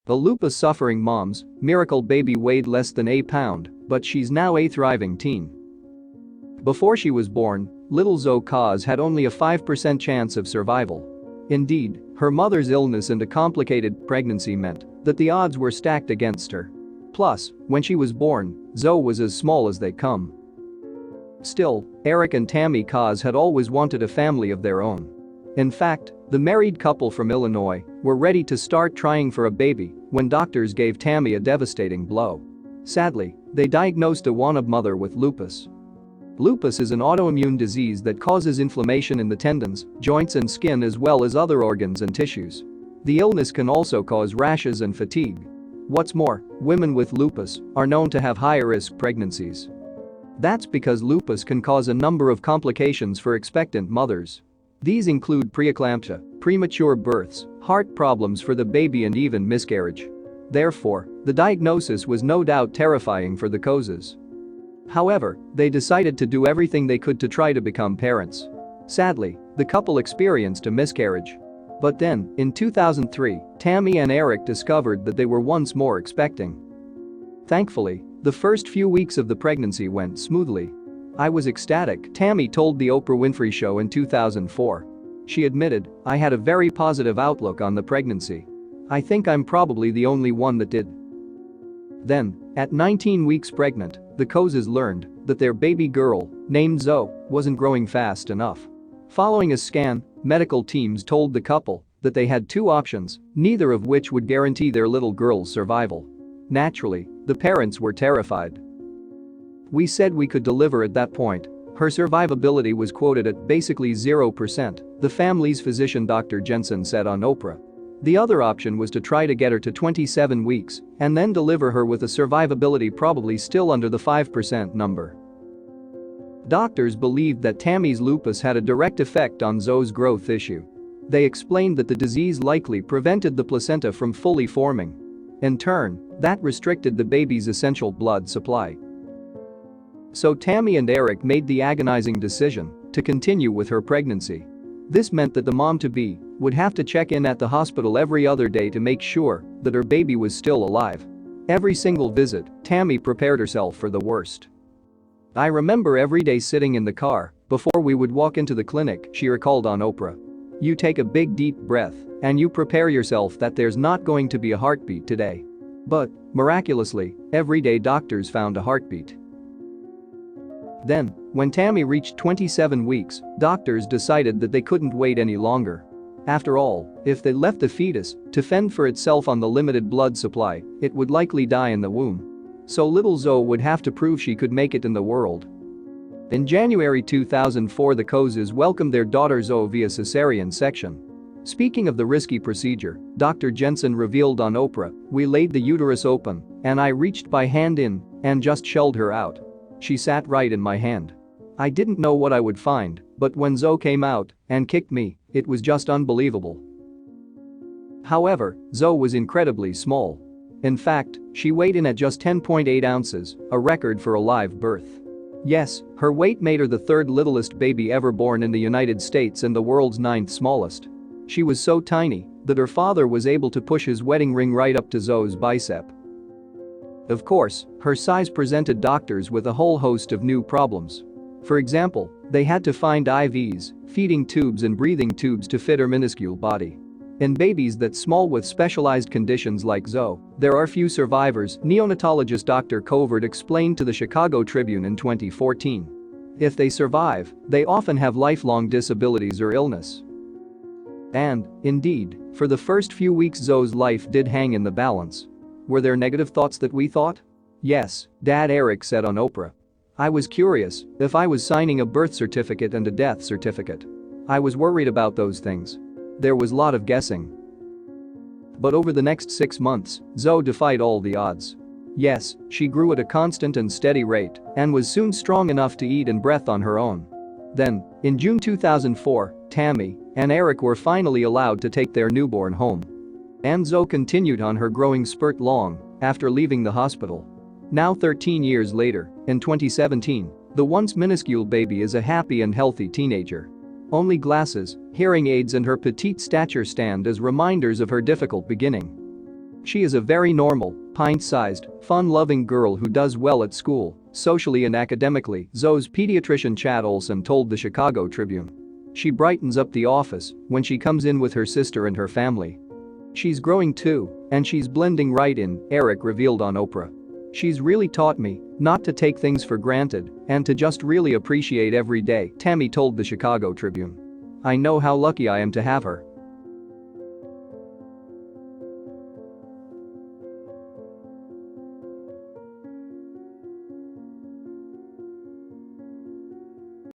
A lupus-suffering mom's miracle baby weighed less than a pound, but she's now a thriving teen. Before she was born, little Zoe Koz had only a 5% chance of survival. Indeed, her mother's illness and a complicated pregnancy meant that the odds were stacked against her. Plus, when she was born, Zoe was as small as they come. Still, Eric and Tammy Koz had always wanted a family of their own. In fact, the married couple from Illinois were ready to start trying for a baby when doctors gave Tammy a devastating blow. Sadly, they diagnosed a wannabe mother with lupus. Lupus is an autoimmune disease that causes inflammation in the tendons, joints and skin as well as other organs and tissues. The illness can also cause rashes and fatigue. What's more, women with lupus are known to have higher-risk pregnancies. That's because lupus can cause a number of complications for expectant mothers. These include preeclampsia, premature births, heart problems for the baby and even miscarriage. Therefore, the diagnosis was no doubt terrifying for the Kozes. However, they decided to do everything they could to try to become parents. Sadly, the couple experienced a miscarriage. But then, in 2003, Tammy and Eric discovered that they were once more expecting. Thankfully, the first few weeks of the pregnancy went smoothly. "I was ecstatic," Tammy told the Oprah Winfrey Show in 2004. She admitted, "I had a very positive outlook on the pregnancy. I think I'm probably the only one that did." Then, at 19 weeks pregnant, the Kozes learned that their baby girl, named Zoe, wasn't growing fast enough. Following a scan, medical teams told the couple that they had two options, neither of which would guarantee their little girl's survival. Naturally, the parents were terrified. "We said we could deliver at that point. Her survivability was quoted at basically 0%, the family's physician Dr. Jensen said on Oprah. The other option was to try to get her to 27 weeks and then deliver her with a survivability probably still under the 5% number. Doctors believed that Tammy's lupus had a direct effect on Zoe's growth issue. They explained that the disease likely prevented the placenta from fully forming. In turn, that restricted the baby's essential blood supply. So Tammy and Eric made the agonizing decision to continue with her pregnancy. This meant that the mom-to-be would have to check in at the hospital every other day to make sure that her baby was still alive. Every single visit, Tammy prepared herself for the worst. "I remember every day sitting in the car before we would walk into the clinic," she recalled on Oprah. "You take a big deep breath and you prepare yourself that there's not going to be a heartbeat today." But, miraculously, every day doctors found a heartbeat. Then, when Tammy reached 27 weeks, doctors decided that they couldn't wait any longer. After all, if they left the fetus to fend for itself on the limited blood supply, it would likely die in the womb. So little Zoe would have to prove she could make it in the world. In January 2004, the Kozes welcomed their daughter Zoe via cesarean section. Speaking of the risky procedure, Dr. Jensen revealed on Oprah, "We laid the uterus open, and I reached my hand in and just shelled her out. She sat right in my hand. I didn't know what I would find, but when Zoe came out and kicked me, it was just unbelievable." However, Zoe was incredibly small. In fact, she weighed in at just 10.8 ounces, a record for a live birth. Yes, her weight made her the third littlest baby ever born in the United States and the world's 9th smallest. She was so tiny that her father was able to push his wedding ring right up to Zoe's bicep. Of course, her size presented doctors with a whole host of new problems. For example, they had to find IVs, feeding tubes and breathing tubes to fit her minuscule body. In babies that small with specialized conditions like Zoe, there are few survivors, neonatologist Dr. Covert explained to the Chicago Tribune in 2014. If they survive, they often have lifelong disabilities or illness. And, indeed, for the first few weeks Zoe's life did hang in the balance. Were there negative thoughts that we thought? Yes, Dad Eric said on Oprah. "I was curious if I was signing a birth certificate and a death certificate. I was worried about those things. There was a lot of guessing." But over the next 6 months, Zoe defied all the odds. Yes, she grew at a constant and steady rate and was soon strong enough to eat and breathe on her own. Then, in June 2004, Tammy and Eric were finally allowed to take their newborn home. And Zoe continued on her growing spurt long after leaving the hospital. Now 13 years later, in 2017, the once minuscule baby is a happy and healthy teenager. Only glasses, hearing aids and her petite stature stand as reminders of her difficult beginning. She is a very normal, pint-sized, fun-loving girl who does well at school, socially and academically, Zoe's pediatrician Chad Olson told the Chicago Tribune. She brightens up the office when she comes in with her sister and her family. She's growing too, and she's blending right in, Eric revealed on Oprah. She's really taught me not to take things for granted and to just really appreciate every day, Tammy told the Chicago Tribune. I know how lucky I am to have her.